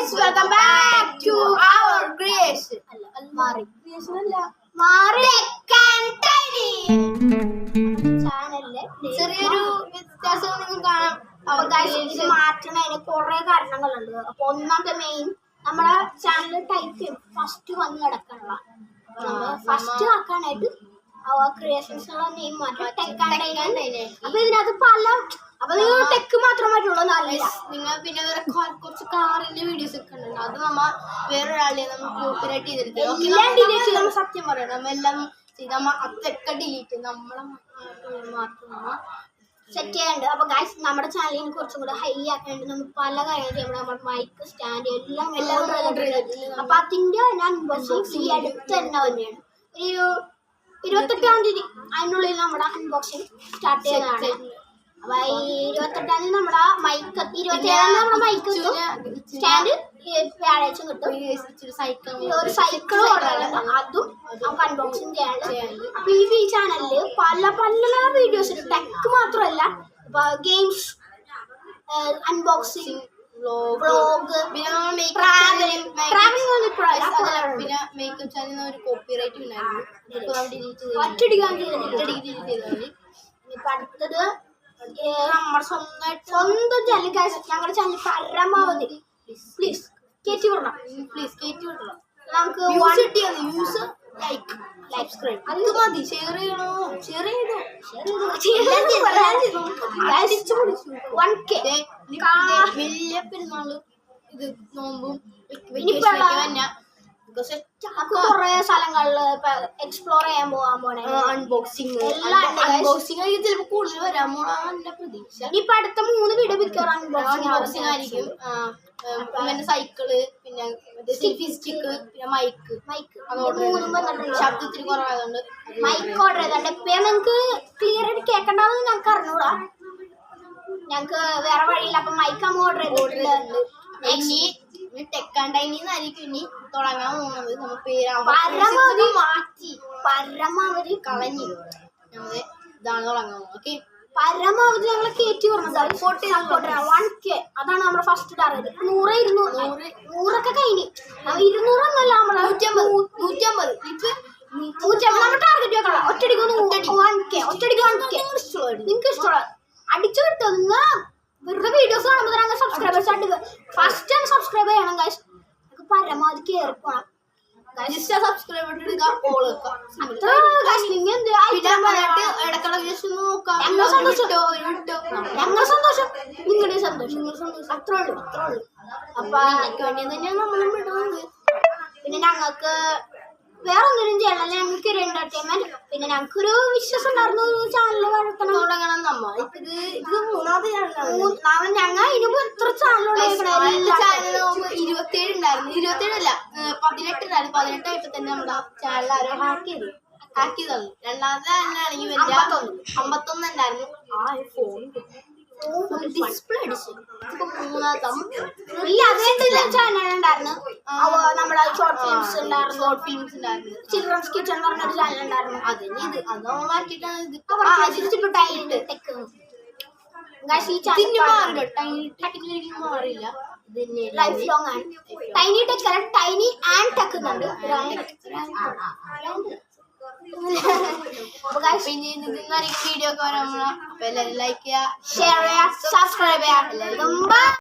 guys, welcome back to our creation. ചെറിയൊരു വ്യത്യാസം നിങ്ങൾ കാണാം. ഇത് മാറ്റുന്നതിന് കുറെ കാരണങ്ങളുണ്ട്. അപ്പൊ ഒന്നാമത്തെ മെയിൻ നമ്മുടെ ചാനൽ ടൈപ്പ് ഫസ്റ്റ് വന്ന് കിടക്കണ ഫസ്റ്റ് ആക്കാനായിട്ട് ക്രിയേഷൻസ് നെയിം മാറ്റാം. അപ്പൊ ഇതിനകത്ത് പല ടെക്ക് മാത്രമായിട്ടുള്ള നിങ്ങൾ പിന്നെ വേറെ കുറച്ച് കാറിന്റെ വീഡിയോസ് ഒക്കെ ഉണ്ട്. അത് വേറൊരാളെ കോപ്പറേറ്റ് ചെയ്തിട്ട് സത്യം പറയണം. നമ്മെല്ലാം അതൊക്കെ ഡിലീറ്റ് നമ്മളെ മാത്രം സെറ്റ് ചെയ്യാണ്ട്. അപ്പൊ ഗൈസ് നമ്മുടെ ചാനലിന് കുറച്ചും കൂടെ ഹൈ ആക്കാണ്ട് നമുക്ക് പല കാര്യങ്ങളും ചെയ്യണം. നമ്മുടെ മൈക്ക് സ്റ്റാൻഡ് എല്ലാം ഓർഡർ ചെയ്തിട്ടുണ്ട്. അപ്പൊ അതിന്റെ അൺബോക്സിംഗ് ഈ അടുത്ത് തന്നെ തന്നെയാണ്. ഒരു 28-ാം തീയതി അതിനുള്ളിൽ നമ്മുടെ അൺബോക്സിംഗ് സ്റ്റാർട്ട് ചെയ്യുന്നതാണ്. അപ്പൊ ഈ 28-ാം തീയതി നമ്മുടെ മൈക്ക് 27-ാം തീയതി നമ്മുടെ മൈക്ക് സ്റ്റാൻഡ് വ്യാഴാഴ്ച കിട്ടും. ഒരു സൈക്കിൾ ഓർഡർ ചെയ്യണം. അതും നമുക്ക് അൺബോക്സിംഗ് ചെയ്യാനുണ്ട്. അപ്പൊ ഈ ചാനലില് പല വീഡിയോസ് ഉണ്ട്. ടെക്ക് മാത്രമല്ല, ഗെയിംസ്, അൺബോക്സിംഗ്, വ്ലോഗ്, ട്രാവലിംഗ് പിന്നെ മേക്കപ്പ് ചാനലിൽ ഒരു കോപ്പിറൈറ്റ് ഒറ്റടിക്കാൻ ചെയ്തത്. ഇപ്പൊ അടുത്തത് നമ്മുടെ സ്വന്തം ചാനൽ ഞങ്ങളുടെ ചാനൽ പരമാവധി പ്ലീസ് കയറ്റി വിടണം. നമുക്ക് സബ്സ്ക്രൈബ് അത് മതി. ഷെയർ ചെയ്യണോ? ഷെയർ ചെയ്തോ? 1K വലിയ പെരുന്നാള് ഇത് നോമ്പും കുറെ സ്ഥലങ്ങളില് എക്സ്പ്ലോർ ചെയ്യാൻ പോകാൻ പോണേ. അൺബോക്സിംഗ് ചിലപ്പോ കൂടുതൽ വരാൻ പോണ പ്രതീക്ഷ. ഇനിയിപ്പൊ അടുത്ത 3 വീഡിയോ മിക്കവാറും അൺബോക്സിംഗ് ആയിരിക്കും. പിന്നെ സൈക്കിള്, പിന്നെ സ്റ്റിക്ക്, പിന്നെ മൈക്ക് ശബ്ദത്തിന് കുറവായതുകൊണ്ട് മൈക്ക് ഓർഡർ ചെയ്തോണ്ട്. ഇപ്പൊ നിങ്ങൾക്ക് ക്ലിയർ ആയിട്ട് കേൾക്കണ്ടെന്ന് ഞങ്ങൾക്ക് അറിഞ്ഞൂടാ. ഞങ്ങക്ക് വേറെ വഴിയില്ല. അപ്പൊ മൈക്ക് ഓർഡർ ചെയ്തിട്ടുണ്ട്. ടെക്കാണ്ടായിരിക്കും ഇനി തുടങ്ങാൻ പോകുന്നത്. നമ്മൾ പരമാവധി മാറ്റി പരമാവധി കളഞ്ഞു നമ്മള് ഇതാണ് തുടങ്ങാൻ പോകുന്നത്. ഓക്കെ, പരമാവധി ഞങ്ങളെ കയറ്റി പറഞ്ഞത് 1K അതാണ് നമ്മുടെ ഫസ്റ്റ് ടാർഗറ്റ്. 100, 200, 100ഒക്കെ കഴിഞ്ഞ് 200 എന്നല്ല നമ്മളെ 150 നമ്മുടെ ടാർഗറ്റ് വെക്കണം. ഒറ്റടിക്ക് 1K നിങ്ങൾക്ക് ഇഷ്ടമുള്ള അടിച്ചു കിട്ടുന്ന വെറുതെ വീഡിയോസ് കാണുമ്പോൾ ഞങ്ങൾ സബ്സ്ക്രൈബേഴ്സ് ആയിട്ട് ഫസ്റ്റ് ടൈം സബ്സ്ക്രൈബ് ചെയ്യണം ഗൈസ്. പരമാവധി കയറി പോണം. സബ്സ്ക്രൈബ് ഇടുക, ഓൾ വെക്കാം. ഞങ്ങൾ സന്തോഷം, നിങ്ങളുടെ സന്തോഷം അത്രേ ഉള്ളൂ. അപ്പൊ അതിന് വേണ്ടി തന്നെയാണ് നമ്മളും വിടുന്നത്. പിന്നെ ഞങ്ങൾക്ക് വേറെ ഒന്നിനും ചെയ്യണം. ഞങ്ങൾക്ക് ഒരു എന്റർടൈൻമെന്റ്. പിന്നെ ഞങ്ങൾക്കൊരു വിശ്വാസം ഉണ്ടായിരുന്നു ചാനൽ വളർത്തണം തുടങ്ങണം. ഞങ്ങൾ ഇതിനുമ്പോ എത്ര ചാനലുകൾ 27 ഉണ്ടായിരുന്നു. 27 18 ഉണ്ടായിരുന്നു. 18 ആയപ്പോ തന്നെ നമ്മുടെ ചാനൽ ആരോ ഹാക്ക് ചെയ്തത്. രണ്ടാമത്തെ ചാനലാണെങ്കിൽ 51 ഉണ്ടായിരുന്നു. ഡിസ്പ്ലേ അടിച്ചു. മൂന്നാമത്തെ ചാനൽ ഉണ്ടായിരുന്നു. നമ്മുടെ ഷോർട്ട് ഫിലിംസ് ഉണ്ടായിരുന്നു. ചിൽഡ്രൻസ് കിച്ചൺ പറഞ്ഞൊരു ചാനൽ ഉണ്ടായിരുന്നു. അതിന് ഇത് അതോ മാറ്റിയിട്ടാണ് മാറില്ല. ലൈഫ് ലോങ് ആണ്. ടൈനി ടെക് അല്ല, ടൈനി ആൻഡ് ടെക് എന്നുണ്ട്. പിന്നെ വീഡിയോ ഒക്കെ വരാൻ. അപ്പൊ എല്ലാവരും ലൈക്ക് ചെയ്യുക, ഷെയർ ചെയ്യുക, സബ്സ്ക്രൈബ് ചെയ്യുക.